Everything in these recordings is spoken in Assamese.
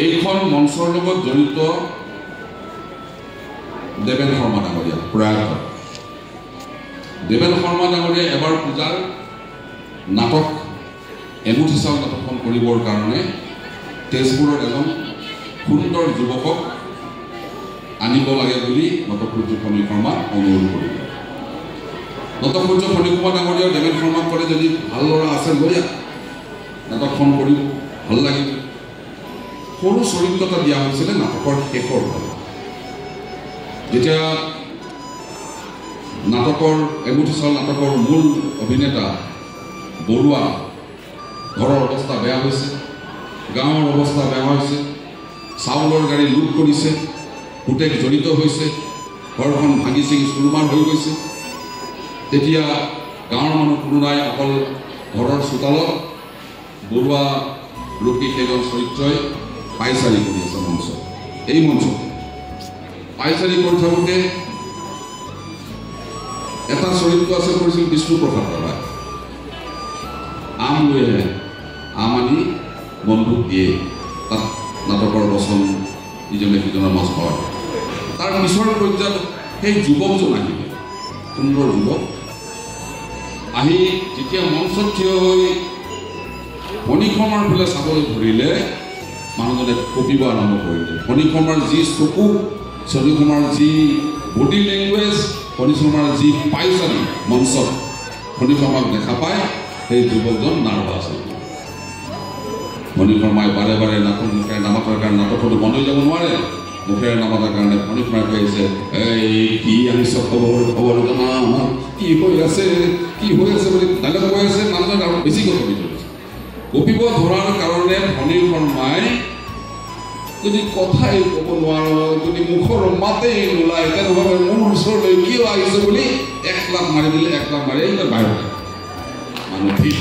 এইখন মঞ্চৰ লগত জড়িত দেবেন শৰ্মা ডাঙৰীয়া প্ৰয়াত দেবেন শৰ্মা ডাঙৰীয়া এবাৰ পূজাৰ নাটক এমুঠি চাউল নাটকখন কৰিবৰ কাৰণে তেজপুৰৰ এজন সুন্দৰ যুৱকক আনিব লাগে বুলি নটসূৰ্য ফণী শৰ্মাক অনুৰোধ কৰিলে নটসূৰ্য ফণী শৰ্মা ডাঙৰীয়া দেবেন শৰ্মাক ক'লে যদি ভাল ল'ৰা আছে লৈ নাটকখন কৰিব ভাল লাগিব সৰু চৰিত্ৰ এটা দিয়া হৈছিলে নাটকৰ শেষৰ ফালে যেতিয়া নাটকৰ এমুঠি চাউল নাটকৰ মূল অভিনেতা বৰুৱা ঘৰৰ অৱস্থা বেয়া হৈছে গাঁৱৰ অৱস্থা বেয়া হৈছে চাউলৰ গাড়ী লুট কৰিছে পুতেক জড়িত হৈছে ঘৰখন ভাঙি চিঙি চুৰমাৰ হৈ গৈছে তেতিয়া গাঁৱৰ মানুহ কোনো নাই অকল ঘৰৰ চোতালত বৰুৱা ৰূপী সেইজন চৰিত্ৰই পাইচাৰি কৰি আছে মঞ্চ এই মঞ্চত পাইচাৰি কৰি থাকোঁতে এটা চৰিত্ৰ আছে কৰিছিল বিষ্ণুপ্ৰসাদ ৰাভাই আম লৈ আহে আম আনি বন্ধুক দিয়ে তাত নাটকৰ বচন ইজনে সিজনৰ মাছ হয় তাৰ পিছৰ পৰ্যায়ত সেই যুৱকজন আহিলে সুন্দৰ যুৱক আহি যেতিয়া মঞ্চত থিয় হৈ ফণী শৰ্মাৰ ফালে চাবলৈ ধৰিলে মানুহজনে কঁপিব আৰম্ভ কৰিলে ফণী শৰ্মাৰ যি চকু ফণী শৰ্মাৰ যি বডি লেংগুৱেজ ফণী শৰ্মাৰ যি পাইচাৰি মঞ্চত ফণী শৰ্মাক দেখা পায় সেই যুৱকজন নাৰ্ভাছ হৈ গ'ল ফণী শৰ্মাই বাৰে বাৰে নাটক মুখেৰে নামাতাৰ কাৰণে নাটকটো বন্ধ হৈ যাব নোৱাৰে মুখেৰে নামাতাৰ কাৰণে ফণী শৰ্মাই কৈ আছে এই কি আনিছ খবৰ জনা কি হৈ আছে বুলি ডাইলগ কৈ আছে মানুহজন আৰু বেছি কঁপিব ধৰিছে কঁপিব ধৰাৰ কাৰণে ফণী শৰ্মাই যদি কথাই ক'ব নোৱাৰো যদি মুখৰ মাতেই নোলায় তেনেহ'লে মোৰ ওচৰলৈ কিয় আহিছে বুলি 1 লাখ মাৰি দিলে 1 লাখ মাৰি বাহিৰত মানুহ ঠিক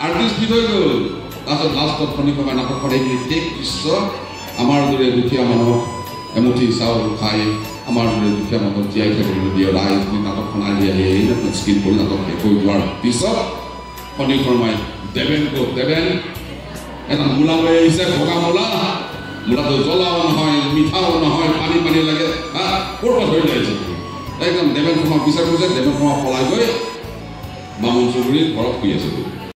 আৰ্টিষ্ট কি হৈ গ'ল তাৰপিছত লাষ্টত ফণী শৰ্মাই নাটকখন এইখিনি শেষ দৃশ্য আমাৰ দৰে দুখীয়া মানুহক এমুঠি চাউল খাই আমাৰ দৰে দুখীয়া মানুহক জীয়াই থাকিবলৈ দিয়ে ৰাইজ নাটকখন আহি এই স্ক্ৰীন কৰি নাটক শেষ হৈ যোৱাৰ পিছত ফণী শৰ্মাই দেবেন এটা মূলা লৈ আহিছে ভগা মূলাটো জ্বলাও নহয় মিঠাও নহয় পানী লাগে ক'ৰ পৰা ধৰি আহিছে একদম দেবেন শৰ্মাক বিচাৰ কৰিছে দেবেন শৰ্মা পলাই গৈ বামুণ চুবুৰীৰ ঘৰত শুই আছে